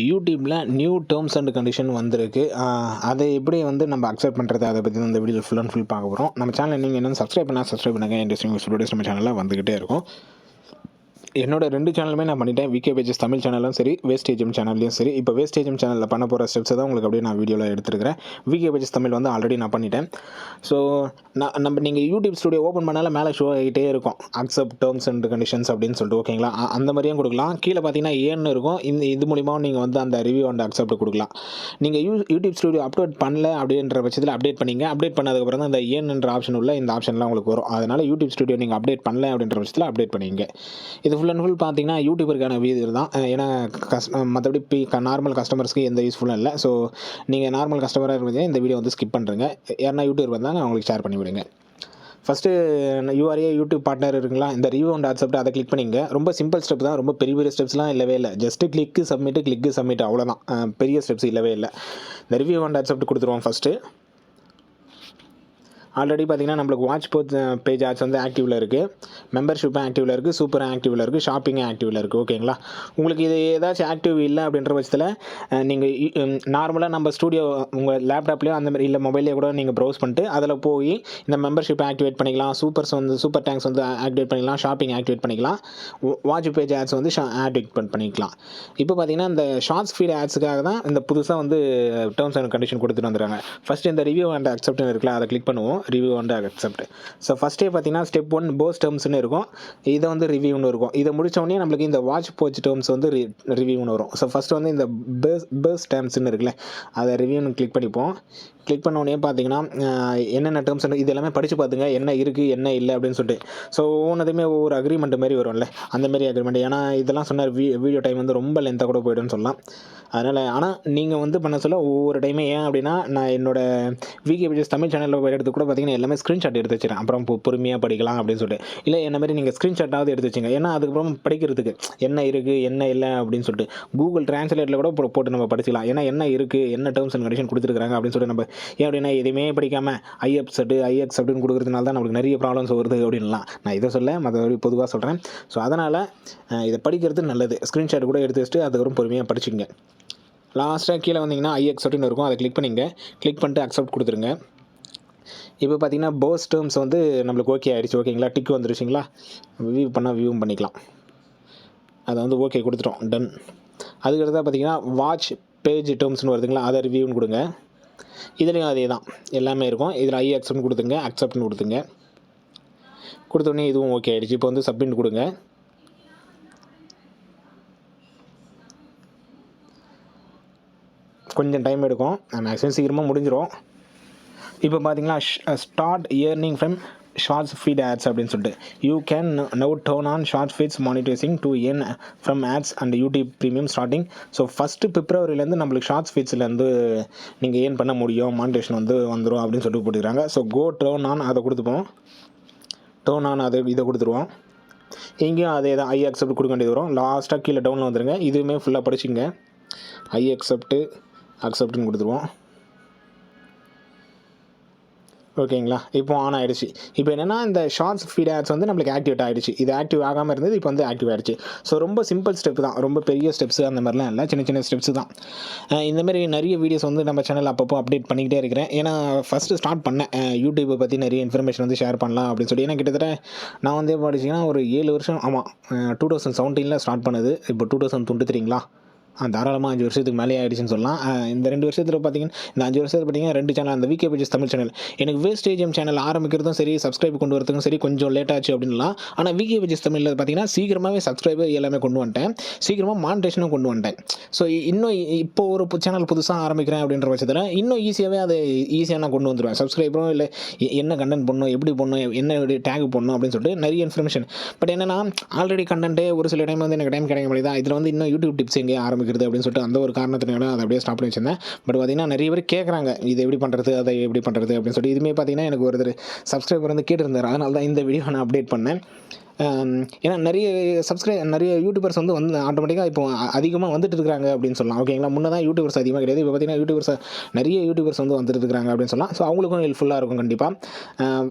யூடியூப்பில் new terms and condition வந்திருக்கு. அதை எப்படி வந்து நம்ம அக்செப்ட் பண்ணுறது, அதை பற்றி இந்த வீடியோ ஃபுல் அண்ட் ஃபுல் பார்க்க போகிறோம். நம்ம சேனல் நீங்கள் என்னென்னு சப்ஸ்கிரைப் பண்ணுங்கள். இன்ட்ரெஸ்டிங் வீடியோஸ் நம்ம சேனலில் வந்துக்கிட்டே இருக்கும். என்னோட 2 சேனலுமே நான் பண்ணிட்டேன். VKPGS தமிழ் சேனலும் சரி, வேஸ்டேஜம் சேனல்லையும் சரி. இப்போ வேஸ்டேஜம் சேனலில் பண்ண போகிற ஸ்டெப்ஸை தான் உங்களுக்கு அப்படியே நான் வீடியோவில் எடுத்துருக்கிறேன். VKPGS தமிழ் வந்து ஆல்ரெடி நான் பண்ணிட்டேன். ஸோ நீங்கள் யூடியூப் ஸ்டுடியோ ஓப்பன் பண்ணாலும் மேலே ஷோ ஆகிட்டே இருக்கும், அக்செப்ட் டேர்ம்ஸ் அண்ட் கண்டிஷன்ஸ் அப்படின்னு சொல்லிட்டு. ஓகேங்களா, அந்த மாதிரியும் கொடுக்கலாம். கீழே பார்த்தீங்கன்னா ஏன்னு இருக்கும். இது மூலிமா நீங்கள் வந்து அந்த ரிவ்யூ அண்ட் அக்செப்ட் கொடுக்கலாம். நீங்கள் யூடியூப் ஸ்டுடியோ அப்டேட் பண்ணல அப்படின்ற பட்சத்தில் அப்டேட் பண்ணிங்க. அப்டேட் பண்ணதுக்கப்புறம் தான் இந்த ஏன்ன்ற ஆப்ஷன் உள்ள இந்த ஆப்ஷன்லாம் உங்களுக்கு வரும். அதனால் யூடியூப் ஸ்டுடியோ நீங்கள் அப்டேட் பண்ணல அப்படின்ற பட்சத்தில் அப்டேட் பண்ணிங்க. இது ஃபுல் அண்ட் ஃபுல் பார்த்தீங்கன்னா யூடியூபருக்கான வீடியோ தான். ஏன்னா மற்றபடி நார்மல் கஸ்டமர்ஸ்க்கு எந்த யூஸ்ஃபுல்லும் இல்லை. ஸோ நீங்கள் நார்மல் கஸ்டமராக இருந்தீங்கன்னா இந்த வீடியோ வந்து ஸ்கிப் பண்ணுறங்க. யாருன்னா யூடியூபர் வந்தாங்க அவங்களுக்கு ஷேர் பண்ணி விடுங்க. ஃபஸ்ட்டு யூஆர்ஏ யூடியூப் பார்ட்னர் இருக்குங்களா, இந்த ரிவ்யூ அண்ட் அக்செப்ட் அதை கிளிக் பண்ணிங்க. ரொம்ப சிம்பிள் ஸ்டெப் தான், ரொம்ப பெரிய பெரிய ஸ்டெப்ஸ்லாம் இல்லவே இல்லை. ஜஸ்ட்டு கிளிக்கு சப்மிட் அவ்வளோதான். பெரிய ஸ்டெப்ஸ் இல்லவே இல்லை. இந்த ரிவ்யூ அண்ட் அக்செப்ட் கொடுத்துருவோம். ஃபஸ்ட்டு ஆல்ரெடி பார்த்தீங்கன்னா நம்மளுக்கு வாட்ச் பேஜ் ஆட்ஸ் வந்து ஆக்டிவில் இருக்குது, மெம்பர்ஷிப்பும் ஆக்டிவில் இருக்குது, சூப்பர் ஆக்டிவில் இருக்குது, ஷாப்பிங்கும் ஆக்டிவில் இருக்குது. ஓகேங்களா, உங்களுக்கு இது ஏதாச்சும் ஆக்டிவ் இல்லை அப்படின்ற பட்சத்தில் நீங்கள் நார்மலாக நம்ம ஸ்டூடியோ உங்கள் லேப்டாப்லேயோ அந்த மாதிரி இல்லை மொபைல்லேயே கூட நீங்கள் ப்ரௌஸ் பண்ணிட்டு அதில் போய் இந்த மெம்பர்ஷிப் ஆக்டிவேட் பண்ணிக்கலாம், சூப்பர் டேங்க்ஸ் வந்து ஆக்டிவேட் பண்ணிக்கலாம், ஷாப்பிங் ஆக்டிவேட் பண்ணிக்கலாம், வாட்ச் பேஜ் ஆட்ஸ் வந்து ஆக்டிவேட் பண்ணிக்கலாம். இப்போ பார்த்தீங்கன்னா இந்த ஷார்ட்ஸ் ஃபீட் ஆட்ஸுக்காக தான் இந்த புதுசாக வந்து டேர்ம்ஸ் அண்ட் கண்டிஷன் கொடுத்துட்டு வந்துடுறாங்க. ஃபஸ்ட்டு இந்த ரிவ்யூ அண்ட் அக்செப்ட்னு இருக்குல்ல, அதை கிளிக் பண்ணுவோம். Review and accept. ஸோ ஃபஸ்ட்டே பார்த்தீங்கன்னா ஸ்டெப் 1 போஸ் டேர்ம்ஸ்னு இருக்கும், இதை வந்து ரிவ்யூன்னு இருக்கும். இதை முடித்தோடனே நம்மளுக்கு இந்த வாட்ச் போச் டேர்ம்ஸ் வந்து ரிவ்யூன்னு வரும். ஸோ ஃபஸ்ட்டு வந்து இந்த பேஸ் டேர்ம்ஸ்னு இருக்குல்ல, அதை ரிவ்யூன்னு கிளிக் பண்ணிப்போம். கிளிக் பண்ண உடனே பார்த்தீங்கன்னா என்னென்ன டேர்ம்ஸ் இது எல்லாமே படித்து பார்த்துங்க, என்ன இருக்குது என்ன இல்லை அப்படின்னு சொல்லிட்டு. ஸோ ஒவ்வொன்றுமே ஒவ்வொரு அக்ரிமெண்ட் மாதிரி வரும்ல, அந்தமாரி அக்ரிமெண்ட். ஏன்னா இதெல்லாம் சொன்னால் வீடியோ டைம் வந்து ரொம்ப லென்த்தாக கூட போய்டுன்னு சொல்லலாம். அதனால் ஆனால் நீங்கள் வந்து பண்ண சொல்ல ஒவ்வொரு டைமே ஏன் அப்படின்னா, நான் என்னோட VKPGS தமிழ் சேனலில் எடுத்து கூட பார்த்தீங்கன்னா எல்லாமே ஸ்க்ரீன்ஷாட் எடுத்து வச்சுறேன். அப்புறம் பொறுமையாக படிக்கலாம் அப்படின்னு சொல்லிட்டு. இல்லை என்ன மாதிரி நீங்கள் ஸ்க்ரீன்ஷாட்டாவது எடுத்து வச்சுங்க. ஏன்னா அதுக்கப்புறம் படிக்கிறதுக்கு என்ன இருக்குது என்ன இல்லை அப்படின்னு சொல்லிட்டு கூகுள் டிரான்ஸ்லேட்டில் கூட போட்டு நம்ம படிச்சிக்கலாம். ஏன்னா என்ன இருக்குது, என்ன டேர்ம்ஸ் அண்ட் கண்டிஷன் கொடுத்துருக்காங்க அப்படின்னு சொல்லிட்டு நம்ம ஏன் அப்படின்னா எதுவுமே படிக்காமல் ஐஎக்ஸப்ட்னு கொடுக்குறதுனால தான் நம்மளுக்கு நிறைய ப்ராப்ளம்ஸ் வருது அப்படின்லாம் நான் இதை சொல்ல மற்றபடி பொதுவாக சொல்கிறேன். ஸோ அதனால் இதை படிக்கிறது நல்லது. ஸ்க்ரீன்ஷாட் கூட எடுத்து வச்சுட்டு அதுக்கப்புறம் பொறுமையாக படிச்சுங்க. லாஸ்ட்டாக கீழே வந்தீங்கன்னா ஐஎக்ஸப்ட்னு இருக்கும், அதை கிளிக் பண்ணிட்டு அக்செப்ட் கொடுத்துருங்க. இப்போ பார்த்தீங்கன்னா போஸ் டேர்ம்ஸ் வந்து நம்மளுக்கு ஓகே ஆகிடுச்சு. ஓகேங்களா, டிக்கு வந்துருச்சுங்களா, வியூவும் பண்ணிக்கலாம். அதை வந்து ஓகே கொடுத்துட்டோம், டன். அதுக்கடுத்தா பார்த்தீங்கன்னா வாட்ச் பேஜ் டேர்ம்ஸ்னு வருதுங்களா, அதை ரிவ்யூன்னு கொடுங்க. இதுலேயும் அதே தான் எல்லாமே இருக்கும். இதில் ஐஎக்ஸப்ட்னு கொடுத்துங்க, அக்செப்ட்னு கொடுத்துங்க. கொடுத்தோடனே இதுவும் ஓகே ஆகிடுச்சு. இப்போ வந்து சப்மிட் கொடுங்க. கொஞ்சம் டைம் எடுக்கும், மேக்ஸிமம் சீக்கிரமாக முடிஞ்சிடும். இப்போ பார்த்தீங்கன்னா start earning from shorts feed ads அப்படின்னு சொல்லிட்டு you can now turn on short feeds monetising to earn from ads and YouTube premium starting. So first பிப்ரவரிலேருந்து நம்மளுக்கு ஷார்ட்ஸ் ஃபீட்ஸ்லேருந்து நீங்கள் ஏர்ன் பண்ண முடியும், மானிட்டேஷன் வந்து வந்துடும் அப்படின்னு சொல்லிட்டு போட்டுக்கிறாங்க. ஸோ கோ டர்ன் ஆன், அதை கொடுத்துப்போம். டர்ன் ஆன் இதை கொடுத்துருவோம். இங்கேயும் அதே தான் ஐ அக்செப்ட் கொடுக்க வேண்டியது வரும். லாஸ்ட்டாக கீழே டவுனில் வந்துடுங்க. இதுவுமே ஃபுல்லாக படிச்சுங்க. ஐ அக்செப்ட்னு கொடுத்துருவோம். ஓகேங்களா, இப்போ ஆன் ஆகிடுச்சு. இப்போ என்னென்னா இந்த ஷார்ட்ஸ் ஃபீட் ஆட்ஸ் வந்து நம்மளுக்கு ஆக்டிவேட் ஆகிடுச்சு. இது ஆக்டிவ் ஆகாமல் இருந்தது, இப்போ வந்து ஆக்டிவ் ஆகிடுச்சு. ஸோ ரொம்ப சிம்பிள் ஸ்டெப் தான், ரொம்ப பெரிய ஸ்டெப்ஸ் அந்த மாதிரிலாம் இல்லை, சின்ன சின்ன ஸ்டெப்ஸ் தான். இந்தமாரி நிறைய வீடியோஸ் வந்து நம்ம சேனல் அப்பப்போ அப்டேட் பண்ணிக்கிட்டே இருக்கிறேன். ஏன்னா ஃபஸ்ட்டு ஸ்டார்ட் பண்ணேன் யூடியூப்பை பற்றி நிறைய இன்ஃபர்மேஷன் வந்து ஷேர் பண்ணலாம் அப்படின்னு சொல்லி. ஏன்னா கிட்டத்தட்ட நான் வந்து படிச்சிங்கன்னா ஒரு 7 வருஷம், ஆமாம் 2017 ஸ்டார்ட் பண்ணது. இப்போ 2023ங்களா, தாராளமாக 5 வருஷத்துக்கு மேலே ஆகிடுச்சுன்னு சொல்லலாம். இந்த 2 வருஷத்தில் பார்த்தீங்கன்னா, இந்த 5 வருஷத்தில் பார்த்தீங்கன்னா 2 சேனல், அந்த VKPGS தமிழ் சேனல். எனக்கு வேஸ்டேஜம் சேனல் ஆரம்பிக்கிறதும் சரி, சப்ஸ்கிரைப் கொண்டு வரதுக்கும் சரி கொஞ்சம் லேட் ஆச்சு அப்படின்லாம். ஆனால் VKPGS தமிழில் பார்த்தீங்கன்னா சீக்கிரமாகவே சப்ஸ்கிரைபர் எல்லாமே கொண்டு வந்துட்டேன், சீக்கிரமாக மானிட்டேஷனும் கொண்டு வந்துட்டேன். ஸோ இன்னும் இப்போ ஒரு சேனல் புதுசாக ஆரம்பிக்கிறேன் அப்படின்ற பட்சத்தில் இன்னும் ஈஸியாகவே அதை நான் கொண்டு வந்துடுவேன். சப்ஸ்கிரைபரும் இல்லை என்ன கண்டென்ட் பண்ணணும், எப்படி பண்ணணும், என்ன டேக் பண்ணணும் அப்படின்னு சொல்லிட்டு நிறைய இன்ஃபர்மேஷன். பட் என்னன்னா ஆல்ரெடி கண்டென்ட்டே ஒரு சில டைம் வந்து எனக்கு டைம் கிடைக்க முடியுதா, இதில் வந்து இன்னும் யூடியூப் டிப்ஸ் எங்கே ஆரம்பிக்கிறது அப்படின்னு சொல்லிட்டு அந்த ஒரு காரணத்தினால அதை அப்படியே ஸ்டாப் பண்ணி வச்சிருந்தேன். பட் பார்த்தீங்கன்னா நிறைய பேர் கேட்குறாங்க இது எப்படி பண்ணுறது, அதை எப்படி பண்ணுறது அப்படின்னு சொல்லிட்டு. இதுவுமே பார்த்தீங்கன்னா எனக்கு ஒருத்தர் சப்ஸ்கிரைபர் வந்து கேட்டிருந்தார். அதனால தான் இந்த வீடியோ நான் அப்டேட் பண்ணேன். ஏன்னா நிறைய யூடியூபர்ஸ் வந்து ஆட்டோமேட்டிக்காக இப்போ அதிகமாக வந்துட்டு இருக்கிறாங்க அப்படின்னு சொல்லலாம். ஓகேங்களா, முன்னே தான் யூடியூபர்ஸ் அதிகமாக கிடையாது, இப்போ பார்த்தீங்கன்னா நிறைய யூடியூபர்ஸ் வந்து வந்துட்டு இருக்கிறாங்க அப்படின்னு சொல்லலாம். ஸோ அவங்களுக்கும் ஹெல்ப்ஃபுல்லாக இருக்கும் கண்டிப்பாக.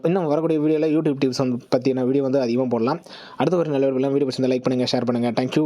இன்னும் வரக்கூடிய வீடியோவில் யூடியூப் டிப்ஸ் வந்து பற்றின வீடியோ வந்து அதிகமாக போடலாம். அடுத்த ஒரு நல்ல வீடியோ பிடிச்சிருந்தா லைக் பண்ணுங்கள், ஷேர் பண்ணுங்கள். தேங்க்யூ.